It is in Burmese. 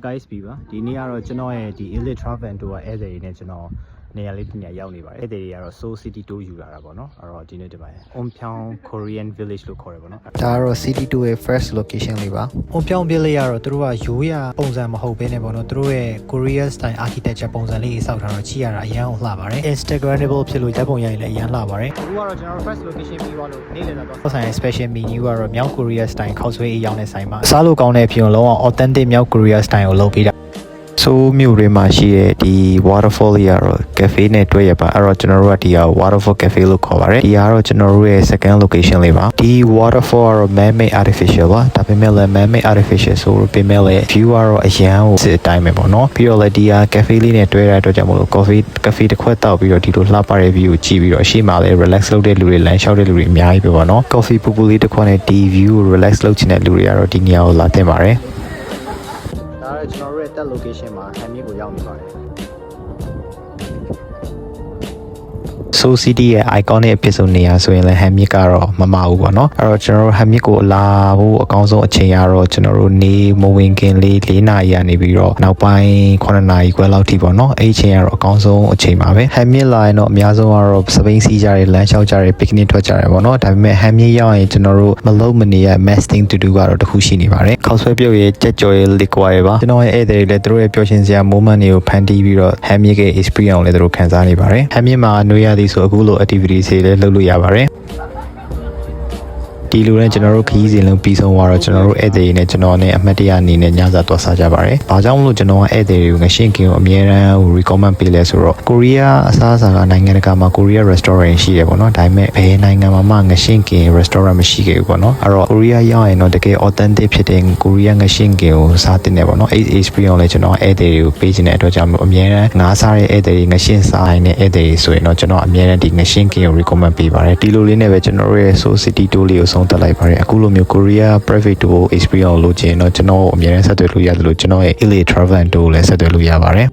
Guys ပြီပါဒီနေ့ကတော့ကျွန်တော်ရဲ့ဒီ Elite Travel and Tour ဧည့်သည်တွေနဲ့ကျွန်တော်နေရာလေးတစ်နေရာရောက်နေပါတယ်ဧည့်သည်တွေကတော့ Seoul City Tour ယူလာတာပေါ့နော်အဲ့တော့ဒီနေ့ဒီပိုင်း Onpyeong Korean Village လို့ခေါ်တယ်ပေါ့နော်ဒါကတော့ City Tour ရဲ့ first location လေးပါ Onpyeong Village ကတော့သူတို့ကရိုးရာပုံစံမဟုတ်ဘဲနဲ့ပေါ့နော်သူတို့ရဲ့ Korea style architecture ပုံစံလေးစောက်ထားတော့ကြည့်ရတာအရန်လှပါတယ် Instagrammable ဖြစ်လို့ဓာတ်ပုံရိုက်လည်းအရန်လှပါတယ်အခုကတော့ကျွန်တော်တို့ first location ပြီးသွားလို့နေ့လည်လာတော့ဆိုင် special menu ကတော့မြောက် Korea style ခောက်ဆွဲအေးရောင်းတဲ့ဆိုင်မှာစားလို့ကောင်းတဲ့အပြင်လုံးဝ authentic မြောက် Korea style ကိုလုပ်ပေးတာဆိုမြို့တွေမှာရှိတဲ့ဒီ waterfall လေးကတော့ cafe နဲ့တွဲရပါအဲ့တော့ကျွန်တော်တို့ကဒီဟာ waterfall cafe လို့ခေါ်ပါတယ်ဒီဟာကတော့ကျွန်တော်တို့ရဲ့ second location လေးပါဒီ waterfall ကတော့ man made artificial ပါဒါပေမဲ့လည်း man made artificial ဆိုပေမဲ့လည်း view ကတော့အရန်ကိုစစ်အတိုင်းပဲပေါ့နော်ပြီးတော့လည်းဒီဟာ cafe လေးနဲ့တွဲရတဲ့အတွက်ကြောင့်မို့လို့ cafe တစ်ခွက်တောက်ပြီးတော့ဒီလိုလှပတဲ့ view ကိုကြည့်ပြီးတော့ရှေ့မှာလည်း relax လုပ်တဲ့လူတွေလမ်းလျှောက်တဲ့လူတွေအများကြီးပဲပေါ့နော် coffee ပူပူလေးတစ်ခွက်နဲ့ဒီ view ကို relax လုပ်ချင်တဲ့လူတွေကတော့ဒီနေရာကိုလာသင့်ပါတယ်ဒါကကျွန်တော်တို့ရဲ့တက် location မှာဟန်မြစ်ကိုရောက်နေပါတယ် Seoul City ရဲ့ iconic အဖြစ်ဆုံးနေရာဆိုရင်လည်းဟန်မြစ်ကတော့မမဘူးပေါ့နော်အဲ့တော့ကျွန်တော်တို့ဟန်မြစ်ကိုလာဖို့အကောင်းဆုံးအချိန်ကတော့ကျွန်တော်တို့နေမဝင်ခင်လေး၄နာရီကနေပြီးတော့နောက်ပိုင်း9နာရီခွဲလောက်ထိပေါ့နော်အဲ့အချိန်ကတော့အကောင်းဆုံးအချိန်ပါပဲဟန်မြစ်လာရင်တော့အများဆုံးကတော့စပိန်စီးကြတယ်လမ်းလျှောက်ကြတယ် picnic ထွက်ကြတယ်ပေါ့နော်ဒါပေမဲ့ဟန်မြစ်ရောက်ရင်ကျွန်တော်တို့မလုံးမနေရ must thing to do ကတော့တစ်ခုရှိနေပါတယ်ခောက်ဆွဲပြုတ်ရဲ့ကြက်ကြော်ရဲ့ liquor ရဲ့ပါကျွန်တော်ရဲ့ဧည့်သည်တွေလည်းသူတို့ရဲ့ပျော်ရွှင်စရာ moment တွေကိုဖန်တီးပြီးတော့ဟန်မြစ်ရဲ့ experience ကိုလည်းသူတို့ခံစားနေပါတယ်ဟန်မြစ်မှာနွေရသည်ဆိုအခုလို activities တွေလည်းလုပ်လို့ရပါတယ်ဒီလိုနဲ့ကျွန်တော်တို့ခရီးစဉ်လုံးပြီးဆုံးသွားတော့ကျွန်တော်တို့ဧည့်သည်တွေနဲ့ကျွန်တော်နဲ့အမှတ်တရအနေနဲ့ညစာသွားစားကြပါတယ်။ဘာကြောင့်လို့ကျွန်တော်ကဧည့်သည်တွေကိုငရှင်းကင်ကိုအမြဲတမ်း recommend ပေးလဲဆိုတော့ကိုရီးယားအစားအစာကနိုင်ငံတကာမှာကိုရီးယား restaurant ရှိတယ်ပေါ့နော်။ဒါပေမဲ့ဘယ်နိုင်ငံမှာမှငရှင်းကင် restaurant မရှိခဲ့ဘူးပေါ့နော်။အဲ့တော့ကိုရီးယားရောက်ရင်တော့တကယ် authentic ဖြစ်တဲ့ကိုရီးယားငရှင်းကင်ကိုစားတင်တယ်ပေါ့နော်။ experience လည်းကျွန်တော်ဧည့်သည်တွေကိုပေးခြင်းတဲ့အတွက်ကြောင့်အမြဲတမ်းငါးစားတဲ့ဧည့်သည်တွေငရှင်းစားတဲ့ဧည့်သည်တွေဆိုရင်တော့ကျွန်တော်အမြဲတမ်းဒီငရှင်းကင်ကို recommend ပေးပါတယ်။ဒီလိုလေးနဲ့ပဲကျွန်တော်တို့ရဲ့ Seoul City Tour လေးကိုဆုံးသက်လိုက်ပါတယ်။အခုလိုမျိုး Korea private tour experience လို့ချင်တော့ကျွန်တော်အများနဲ့ဆက်သွယ်လို့ရတယ်လို့ကျွန်တော်ရဲ့ Elite Travel and Tour လည်းဆက်သွယ်လို့ရပါတယ်